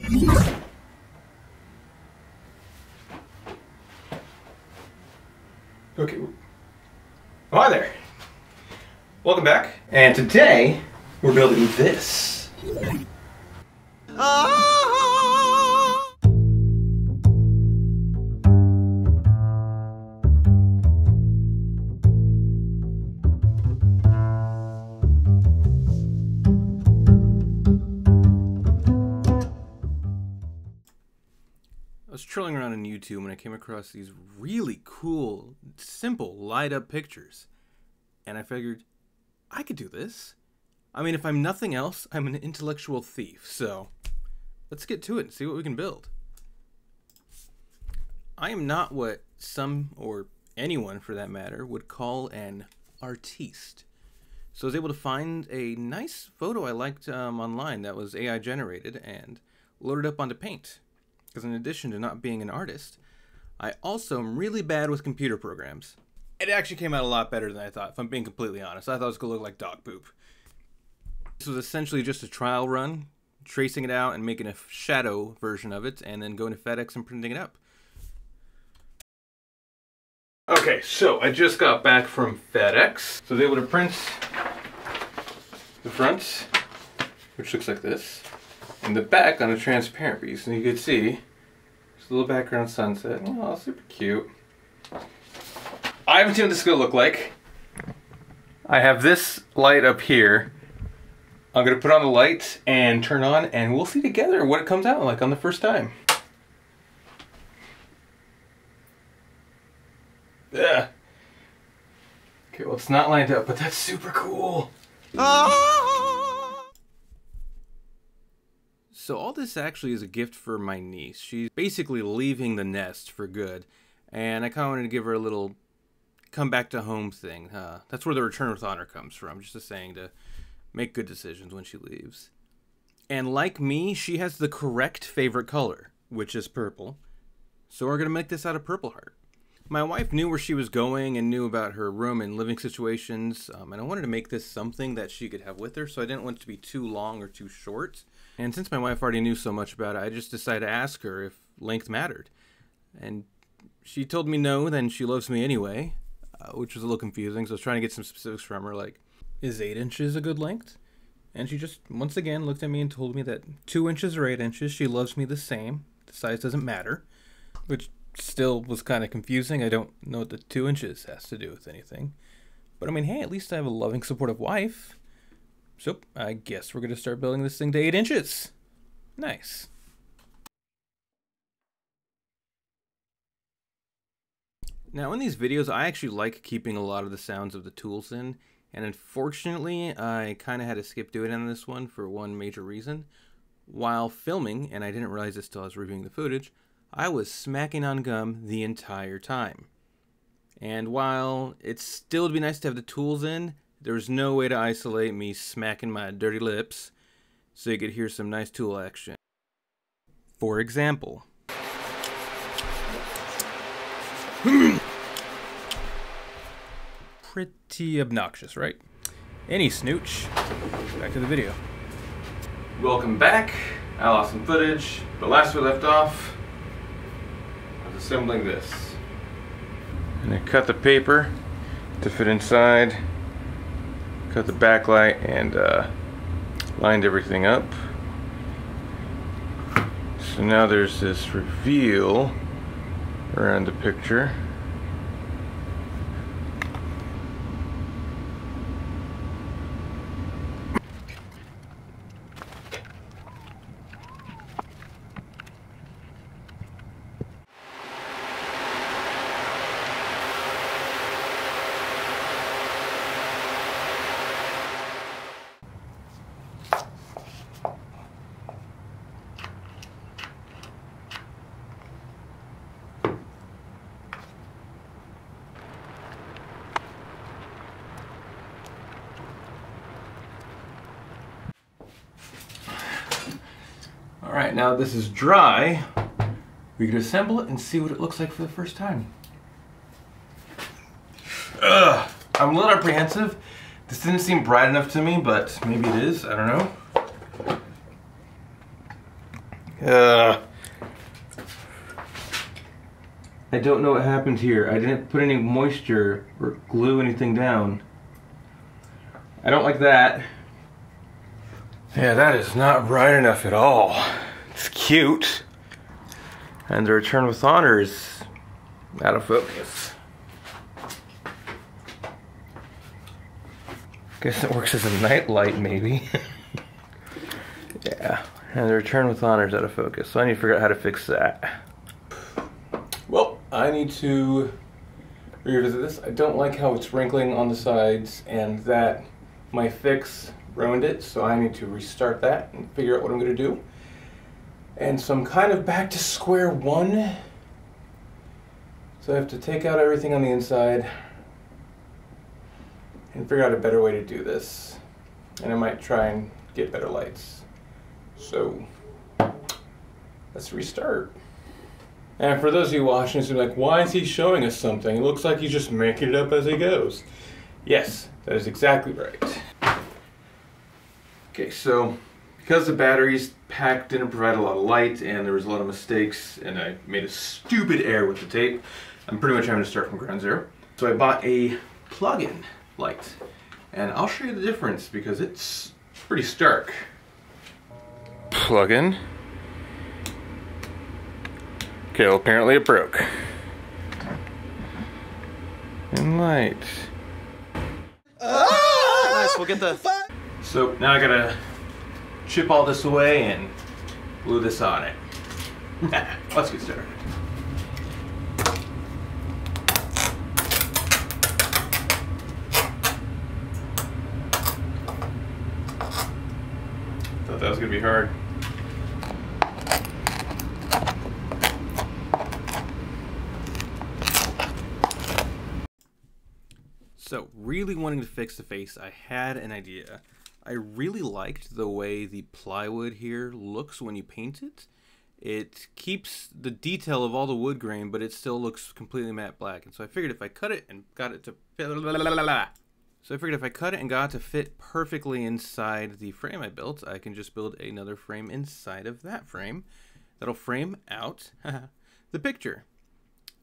Okay. Oh, hi there. Welcome back. And today we're building this. I was trolling around on YouTube when I came across these really cool, simple, light-up pictures. And I figured, I could do this. I mean, if I'm nothing else, I'm an intellectual thief, so let's get to it and see what we can build. I am not what some, or anyone for that matter, would call an artiste. So I was able to find a nice photo I liked online that was AI generated and loaded up onto Paint. Because in addition to not being an artist, I also am really bad with computer programs. It actually came out a lot better than I thought, if I'm being completely honest. I thought it was going to look like dog poop. This was essentially just a trial run, tracing it out and making a shadow version of it, and then going to FedEx and printing it up. Okay, so I just got back from FedEx. So I was able to print the front, which looks like this, and the back on a transparent piece. And you can see, there's a little background sunset. Oh, super cute. I haven't seen what this is going to look like. I have this light up here. I'm going to put on the light and turn on, and we'll see together what it comes out like on the first time. Ugh. Okay, well, it's not lined up, but that's super cool. So all this actually is a gift for my niece. She's basically leaving the nest for good, and I kind of wanted to give her a little come back to home thing. That's where the return with honor comes from, just a saying to make good decisions when she leaves. And like me, she has the correct favorite color, which is purple. So we're going to make this out of Purple Heart. My wife knew where she was going and knew about her room and living situations, and I wanted to make this something that she could have with her, so I didn't want it to be too long or too short. And since my wife already knew so much about it, I just decided to ask her if length mattered. And she told me no, then she loves me anyway, which was a little confusing, so I was trying to get some specifics from her, like, is 8 inches a good length? And she just, once again, looked at me and told me that 2 inches or 8 inches, she loves me the same. The size doesn't matter, which still was kind of confusing. I don't know what the 2 inches has to do with anything. But I mean, hey, at least I have a loving, supportive wife. So I guess we're going to start building this thing to 8 inches. Nice. Now in these videos, I actually like keeping a lot of the sounds of the tools in. And unfortunately, I kind of had to skip doing it on this one for one major reason. While filming, and I didn't realize this till I was reviewing the footage, I was smacking on gum the entire time. And while it still would be nice to have the tools in, there was no way to isolate me smacking my dirty lips so you could hear some nice tool action. For example. Pretty obnoxious, right? Any snooch. Back to the video. Welcome back. I lost some footage, but last we left off, I was assembling this. And I cut the paper to fit inside, cut the backlight, and lined everything up. So now there's this reveal around the picture. Alright, now that this is dry, we can assemble it and see what it looks like for the first time. Ugh, I'm a little apprehensive. This didn't seem bright enough to me, but maybe it is, I don't know. I don't know what happened here. I didn't put any moisture or glue anything down. I don't like that. Yeah, that is not bright enough at all. It's cute. And the Return with Honor is out of focus. Guess it works as a night light, maybe. Yeah, and the Return with Honor is out of focus, so I need to figure out how to fix that. Well, I need to revisit this. I don't like how it's wrinkling on the sides, and that my fix ruined it, so I need to restart that and figure out what I'm going to do. And so I'm kind of back to square one. So I have to take out everything on the inside and figure out a better way to do this. And I might try and get better lights. So let's restart. And for those of you watching this, you're like, why is he showing us something? It looks like he's just making it up as he goes. Yes, that is exactly right. Okay, so because the batteries pack didn't provide a lot of light and there was a lot of mistakes and I made a stupid error with the tape, I'm pretty much having to start from ground zero. So I bought a plug-in light and I'll show you the difference because it's pretty stark. Plug-in. Okay, well apparently it broke. And light. Nice, we'll get the... So now I gotta chip all this away and glue this on it. Let's get started. Thought that was gonna be hard. So, really wanting to fix the face, I had an idea. I really liked the way the plywood here looks when you paint it. It keeps the detail of all the wood grain, but it still looks completely matte black. And so I figured if I cut it and got it to fit perfectly inside the frame I built, I can just build another frame inside of that frame that'll frame out the picture.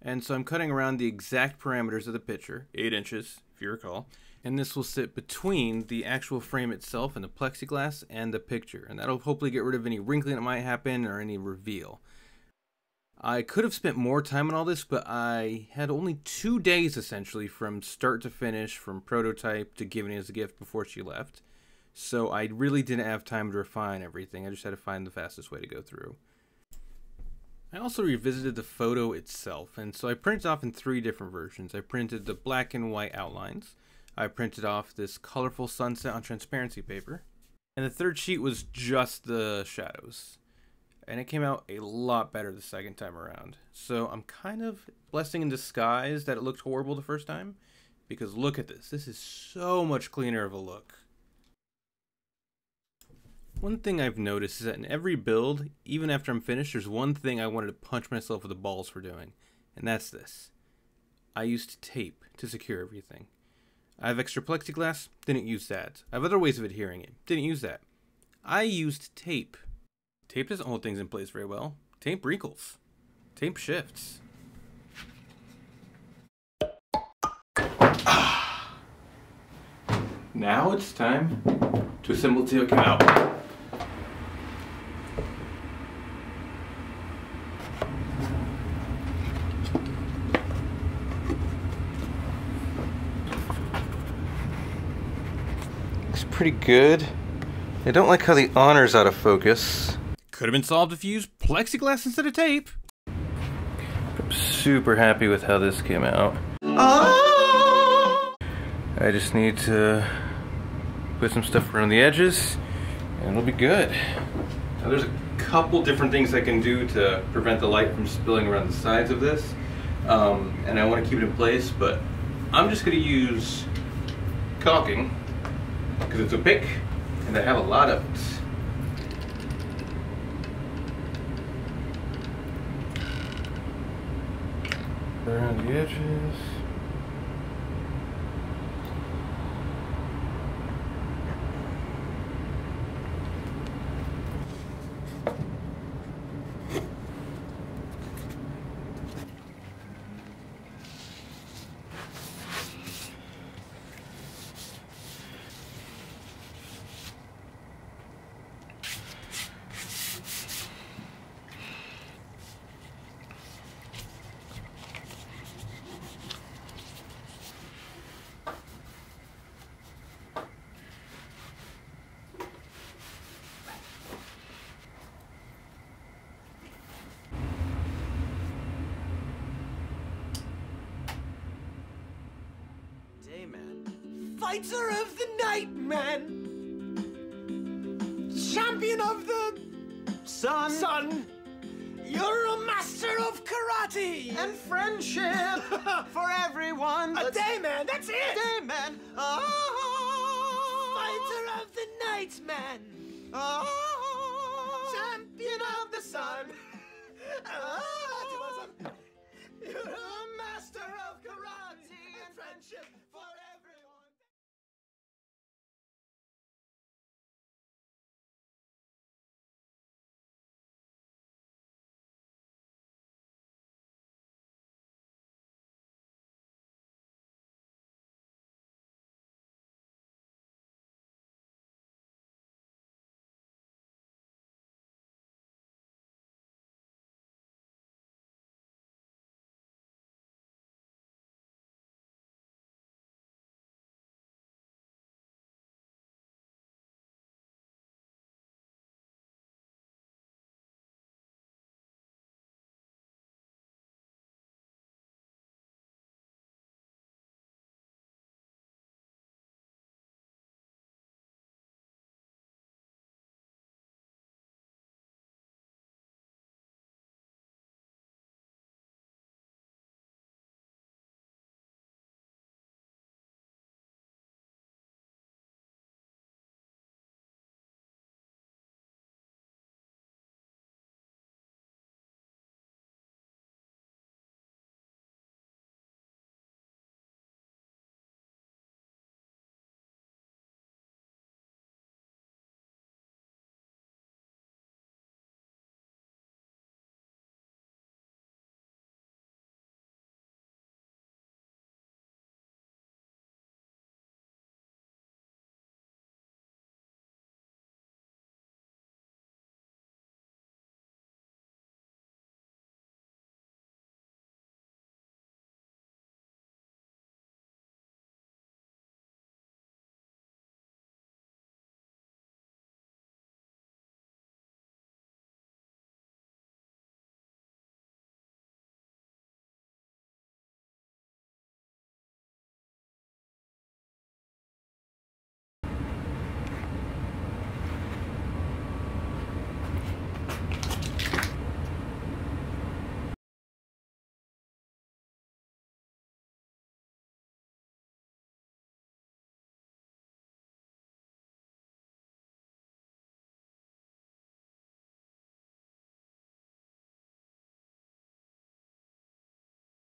And so I'm cutting around the exact parameters of the picture, 8 inches, if you recall. And this will sit between the actual frame itself and the plexiglass and the picture. And that'll hopefully get rid of any wrinkling that might happen or any reveal. I could have spent more time on all this, but I had only 2 days essentially from start to finish, from prototype to giving it as a gift before she left. So I really didn't have time to refine everything. I just had to find the fastest way to go through. I also revisited the photo itself, and so I printed off in 3 different versions. I printed the black and white outlines. I printed off this colorful sunset on transparency paper. And the third sheet was just the shadows. And it came out a lot better the second time around. So I'm kind of blessing in disguise that it looked horrible the first time. Because look at this. This is so much cleaner of a look. One thing I've noticed is that in every build, even after I'm finished, there's one thing I wanted to punch myself with the balls for doing. And that's this. I used tape to secure everything. I have extra plexiglass, didn't use that. I have other ways of adhering it, didn't use that. I used tape. Tape doesn't hold things in place very well. Tape wrinkles. Tape shifts. Now it's time to assemble till it came out. Pretty good. I don't like how the honor's out of focus. Could have been solved if you used plexiglass instead of tape. I'm super happy with how this came out. I just need to put some stuff around the edges and it'll be good. Now there's a couple different things I can do to prevent the light from spilling around the sides of this. And I want to keep it in place, but I'm just going to use caulking because it's opaque and I have a lot of it. Around the edges. Fighter of the night, man. Champion of the sun. You're a master of karate. And friendship for everyone. A day man, that's it. A day man. Fighter of the night, man. Champion of the sun.